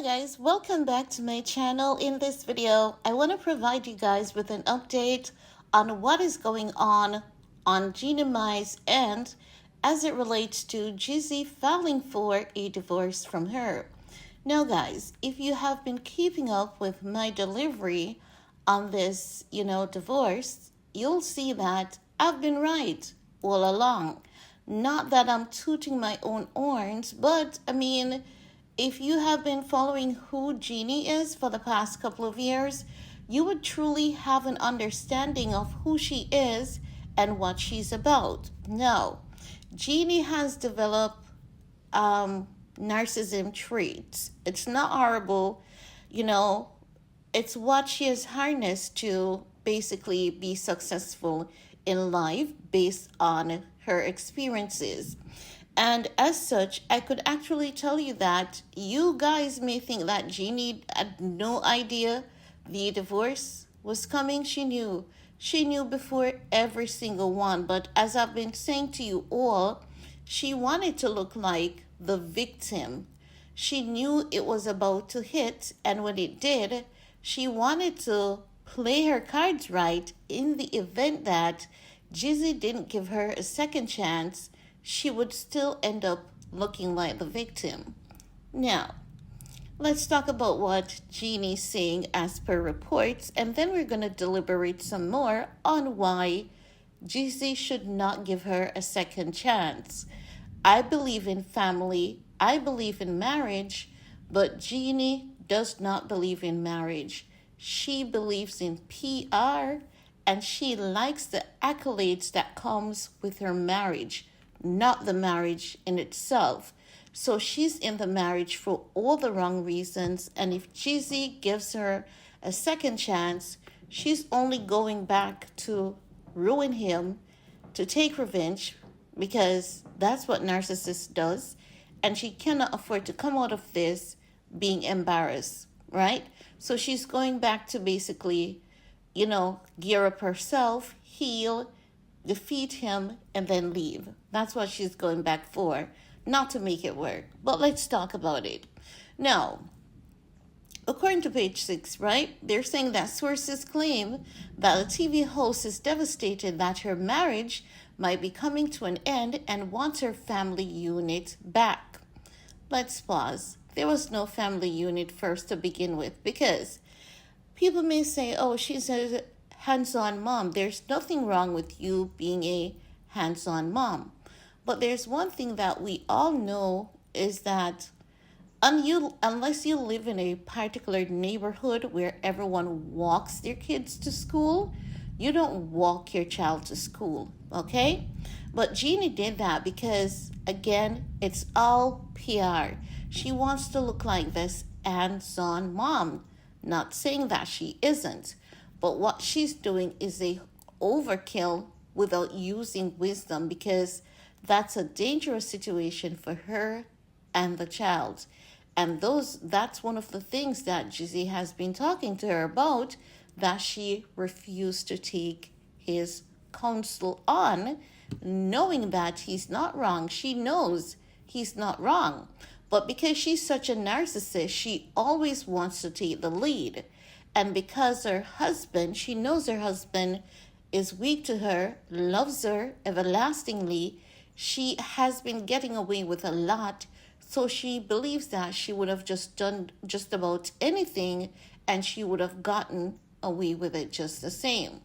guys, welcome back to my channel. In this video, I want to provide you guys with an update on what is going on Jeanniemai's end as it relates to Jezzy filing for a divorce from her. Now guys, if you have been keeping up with my delivery on this, divorce, you'll see that I've been right all along. Not that I'm tooting my own horns, but if you have been following who Genie is for the past couple of years, you would truly have an understanding of who she is and what she's about. Now, Genie has developed narcissism traits. It's not horrible, it's what she has harnessed to basically be successful in life based on her experiences. And as such, I could actually tell you that you guys may think that Jeannie had no idea the divorce was coming. She knew. She knew before every single one. But as I've been saying to you all, she wanted to look like the victim. She knew it was about to hit, and when it did, she wanted to play her cards right in the event that Jezzy didn't give her a second chance. She would still end up looking like the victim. Now, let's talk about what Jeannie's saying as per reports, and then we're going to deliberate some more on why Jezzy should not give her a second chance. I believe in family, I believe in marriage, but Jeannie does not believe in marriage. She believes in PR, and she likes the accolades that comes with her marriage, not the marriage in itself. So she's in the marriage for all the wrong reasons, and if Jezzy gives her a second chance, she's only going back to ruin him, to take revenge, because that's what Narcissist does, and she cannot afford to come out of this being embarrassed, right? So she's going back to basically, gear up herself, heal, defeat him, and then leave. That's what she's going back for, not to make it work. But let's talk about it. Now, according to page 6, right, they're saying that sources claim that the TV host is devastated that her marriage might be coming to an end and wants her family unit back. Let's pause. There was no family unit first to begin with, because people may say, oh, she's a hands-on mom. There's nothing wrong with you being a hands-on mom. But there's one thing that we all know is that unless you live in a particular neighborhood where everyone walks their kids to school, you don't walk your child to school, okay? But Jeannie did that because, again, it's all PR. She wants to look like this hands-on mom. Not saying that she isn't. But what she's doing is a overkill without using wisdom, because that's a dangerous situation for her and the child. And that's one of the things that Jezzy has been talking to her about, that she refused to take his counsel on, knowing that he's not wrong. She knows he's not wrong. But because she's such a narcissist, she always wants to take the lead. And because she knows her husband is weak to her, loves her everlastingly, she has been getting away with a lot. So she believes that she would have just done just about anything, and she would have gotten away with it just the same.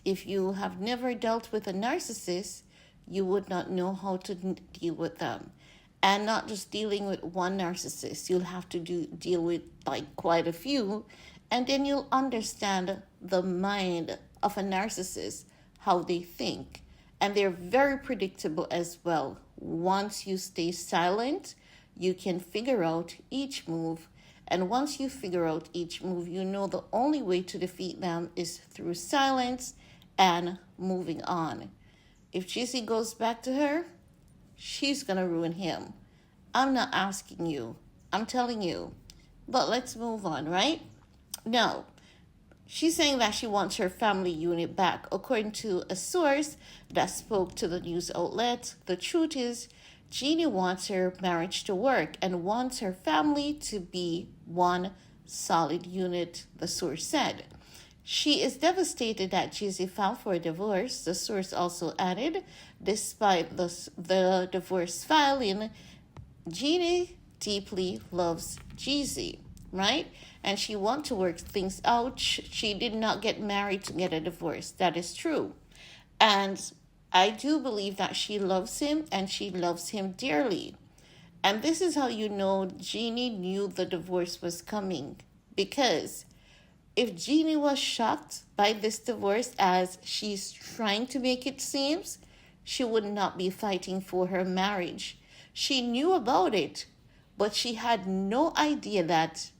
If you have never dealt with a narcissist, you would not know how to deal with them. And not just dealing with one narcissist. You'll have to deal with quite a few. And then you'll understand the mind of a narcissist, how they think. And they're very predictable as well. Once you stay silent, you can figure out each move. And once you figure out each move, you know the only way to defeat them is through silence and moving on. If Jezzy goes back to her, she's going to ruin him. I'm not asking you. I'm telling you. But let's move on, right? Now, she's saying that she wants her family unit back. According to a source that spoke to the news outlet, the truth is Jeannie wants her marriage to work and wants her family to be one solid unit, the source said. She is devastated that Jezzy filed for a divorce, the source also added. Despite the divorce filing, Jeannie deeply loves Jeezy, right? And she wants to work things out. She did not get married to get a divorce. That is true. And I do believe that she loves him and she loves him dearly. And this is how you know Jeannie knew the divorce was coming. Because if Jeannie was shocked by this divorce as she's trying to make it seem, she would not be fighting for her marriage. She knew about it, but she had no idea that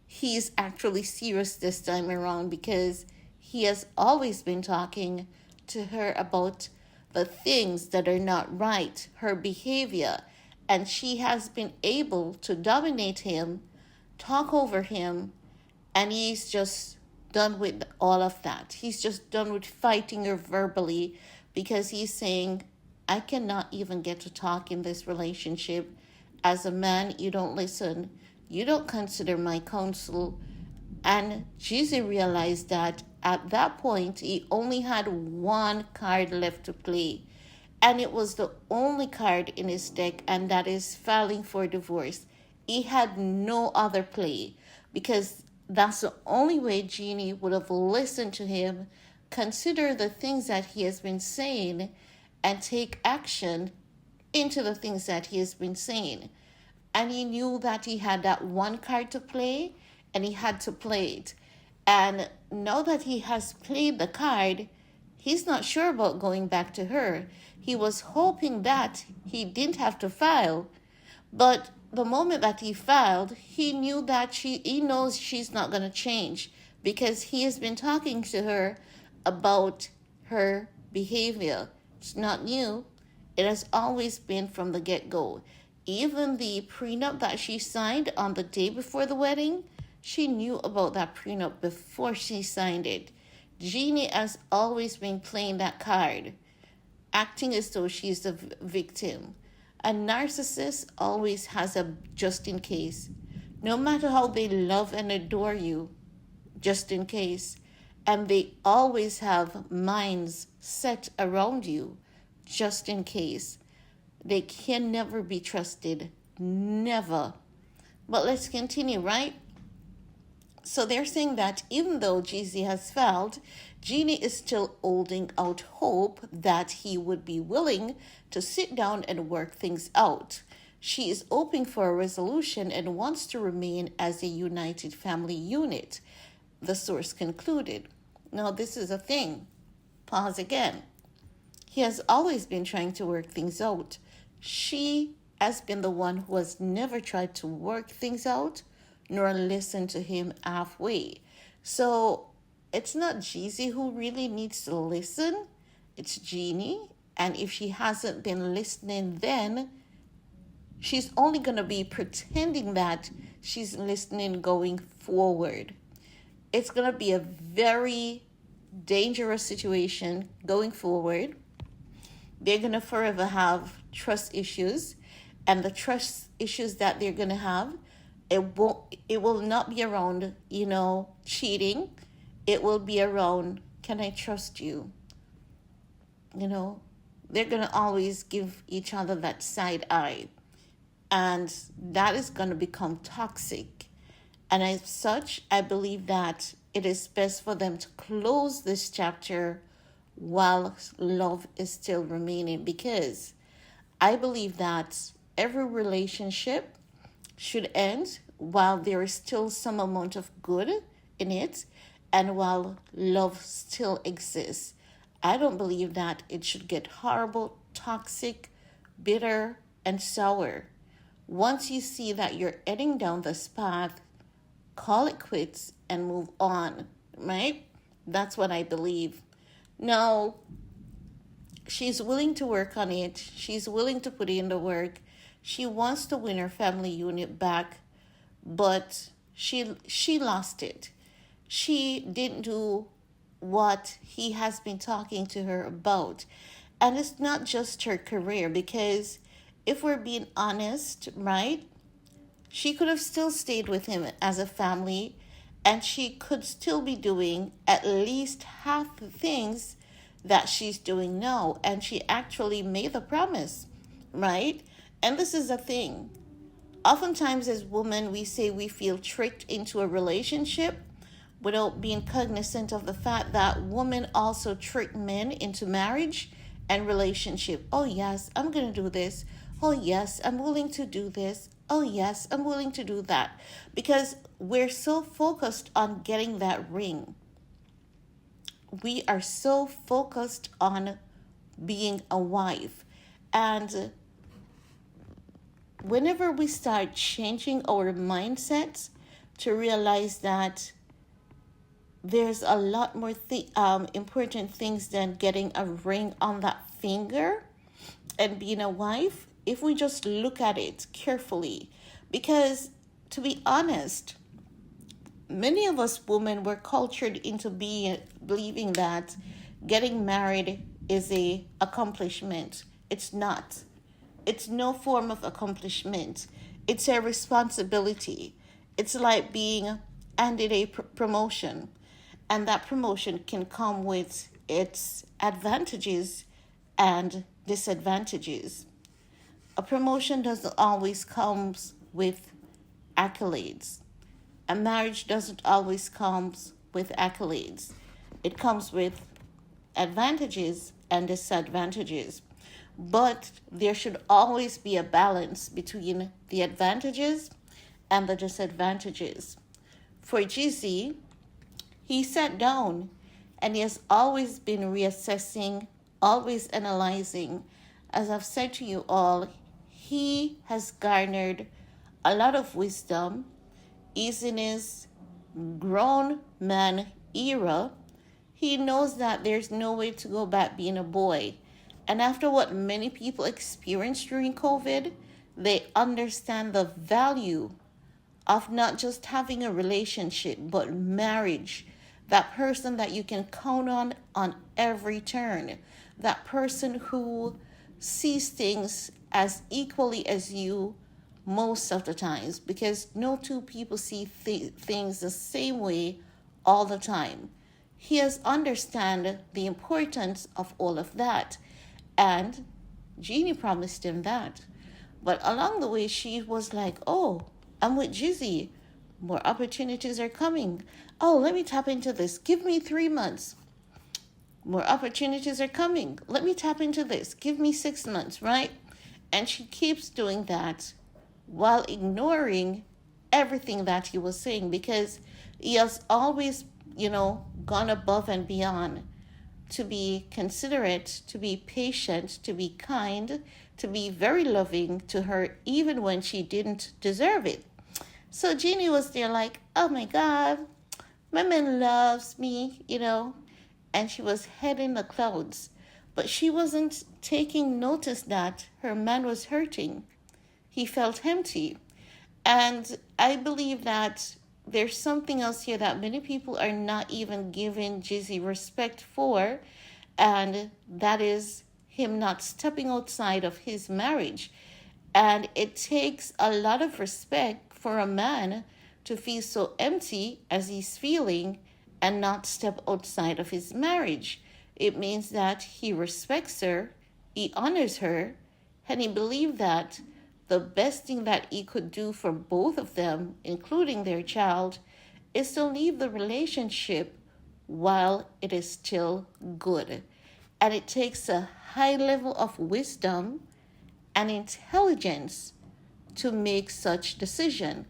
he's actually serious this time around because he has always been talking to her about the things that are not right, her behavior, and she has been able to dominate him, talk over him, and he's just done with all of that. He's just done with fighting her verbally because he's saying, I cannot even get to talk in this relationship. As a man, you don't listen. You don't consider my counsel. And Jeezy realized that at that point, he only had one card left to play. And it was the only card in his deck, and that is filing for divorce. He had no other play because that's the only way Jeannie would have listened to him, consider the things that he has been saying, and take action into the things that he has been saying. And he knew that he had that one card to play, and he had to play it. And now that he has played the card, he's not sure about going back to her. He was hoping that he didn't have to file, but the moment that he filed, he knew that he knows she's not going to change because he has been talking to her about her behavior. It's not new. It has always been from the get-go. Even the prenup that she signed on the day before the wedding, she knew about that prenup before she signed it. Jeannie has always been playing that card, acting as though she's the victim. A narcissist always has a just in case. No matter how they love and adore you, just in case. And they always have minds set around you, just in case. They can never be trusted. Never. But let's continue, right? So they're saying that even though Jezzy has failed, Jeannie is still holding out hope that he would be willing to sit down and work things out. She is hoping for a resolution and wants to remain as a united family unit, the source concluded. Now, this is a thing. Pause again. He has always been trying to work things out. She has been the one who has never tried to work things out nor listen to him halfway. So it's not Jeezy who really needs to listen. It's Jeannie. And if she hasn't been listening then, she's only going to be pretending that she's listening going forward. It's going to be a very dangerous situation going forward. They're going to forever have trust issues. And the trust issues that they're going to have, it will not be around, cheating. It will be around, can I trust you? They're going to always give each other that side eye. And that is going to become toxic. And as such, I believe that it is best for them to close this chapter while love is still remaining, because I believe that every relationship should end while there is still some amount of good in it and while love still exists. I don't believe that it should get horrible, toxic, bitter, and sour. Once you see that you're heading down this path, call it quits and move on, right? That's what I believe. Now, she's willing to work on it. She's willing to put in the work. She wants to win her family unit back, but she lost it. She didn't do what he has been talking to her about. And it's not just her career, because if we're being honest, right? She could have still stayed with him as a family, and she could still be doing at least half the things that she's doing now. And she actually made the promise, right? And this is the thing. Oftentimes, as women, we say we feel tricked into a relationship without being cognizant of the fact that women also trick men into marriage and relationship. Oh, yes, I'm going to do this. Oh, yes, I'm willing to do this. Oh, yes, I'm willing to do that. Because we're so focused on getting that ring. We are so focused on being a wife. And whenever we start changing our mindsets to realize that there's a lot more important things than getting a ring on that finger and being a wife, if we just look at it carefully. Because to be honest, many of us women were cultured into believing that getting married is a accomplishment. It's not. It's no form of accomplishment. It's a responsibility. It's like being handed a promotion, and that promotion can come with its advantages and disadvantages. A promotion doesn't always come with accolades. A marriage doesn't always come with accolades. It comes with advantages and disadvantages. But there should always be a balance between the advantages and the disadvantages. For Jezzy, he sat down and he has always been reassessing, always analyzing. As I've said to you all, he has garnered a lot of wisdom. He's in his grown man era. He knows that there's no way to go back being a boy. And after what many people experienced during COVID, they understand the value of not just having a relationship, but marriage. That person that you can count on every turn. That person who sees things as equally as you most of the times. Because no two people see things the same way all the time. He has understand the importance of all of that. And Jeannie promised him that. But along the way, she was like, oh, I'm with Jezzy. More opportunities are coming. Oh, let me tap into this. Give me 3 months. More opportunities are coming. Let me tap into this. Give me 6 months, right? And she keeps doing that while ignoring everything that he was saying, because he has always, gone above and beyond to be considerate, to be patient, to be kind, to be very loving to her, even when she didn't deserve it. So Jeannie was there like, oh my God, my man loves me, and she was head in the clouds. But she wasn't taking notice that her man was hurting. He felt empty. And I believe that there's something else here that many people are not even giving Jezzy respect for, and that is him not stepping outside of his marriage. And it takes a lot of respect for a man to feel so empty as he's feeling and not step outside of his marriage. It means that he respects her, he honors her, and he believes that the best thing that he could do for both of them, including their child, is to leave the relationship while it is still good. And it takes a high level of wisdom and intelligence to make such decision.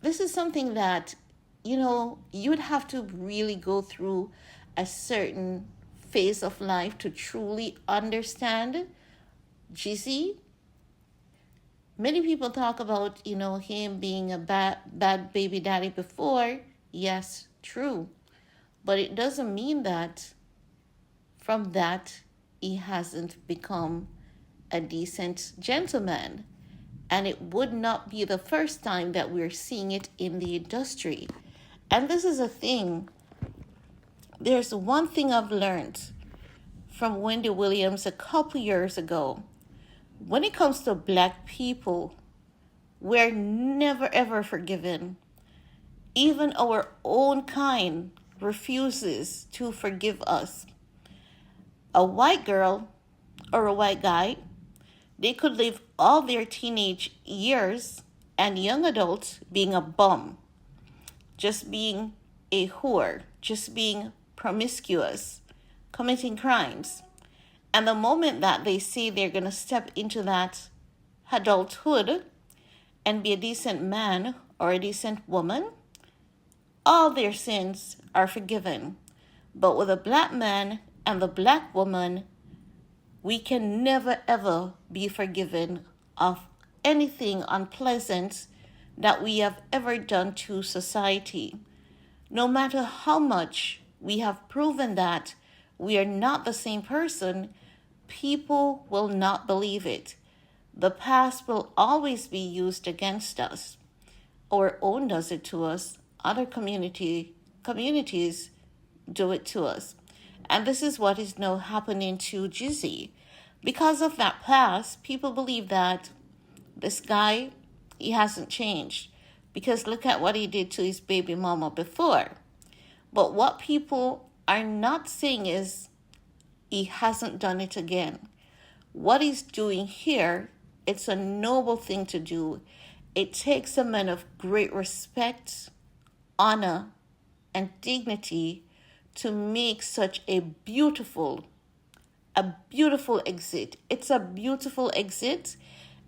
This is something that, you'd have to really go through a certain phase of life to truly understand Jezzy. Many people talk about, him being a bad baby daddy before. Yes, true. But it doesn't mean that from that he hasn't become a decent gentleman. And it would not be the first time that we're seeing it in the industry. And this is a thing. There's one thing I've learned from Wendy Williams a couple years ago. when it comes to black people, we're never ever forgiven. Even our own kind refuses to forgive us. A white girl or a white guy, they could live all their teenage years and young adults being a bum, just being a whore, just being promiscuous, committing crimes. And the moment that they say they're going to step into that adulthood and be a decent man or a decent woman, all their sins are forgiven. But with a black man and the black woman, we can never ever be forgiven of anything unpleasant that we have ever done to society. No matter how much we have proven that we are not the same person, people will not believe it. The past will always be used against us. Our own does it to us. Other communities do it to us. And this is what is now happening to Jezzy. Because of that past, people believe that this guy, he hasn't changed. Because look at what he did to his baby mama before. But what people are not saying is he hasn't done it again. What he's doing here, it's a noble thing to do. It takes a man of great respect, honor, and dignity to make such a beautiful exit. It's a beautiful exit,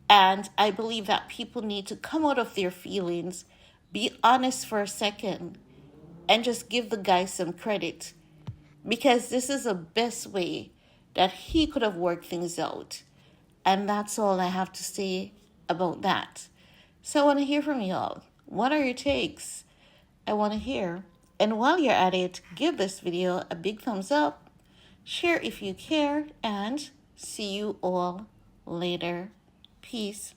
and I believe that people need to come out of their feelings, be honest for a second, and just give the guy some credit, because this is the best way that he could have worked things out. And that's all I have to say about that. So I want to hear from y'all. What are your takes? I want to hear. And while you're at it, give this video a big thumbs up, share if you care, and see you all later. Peace.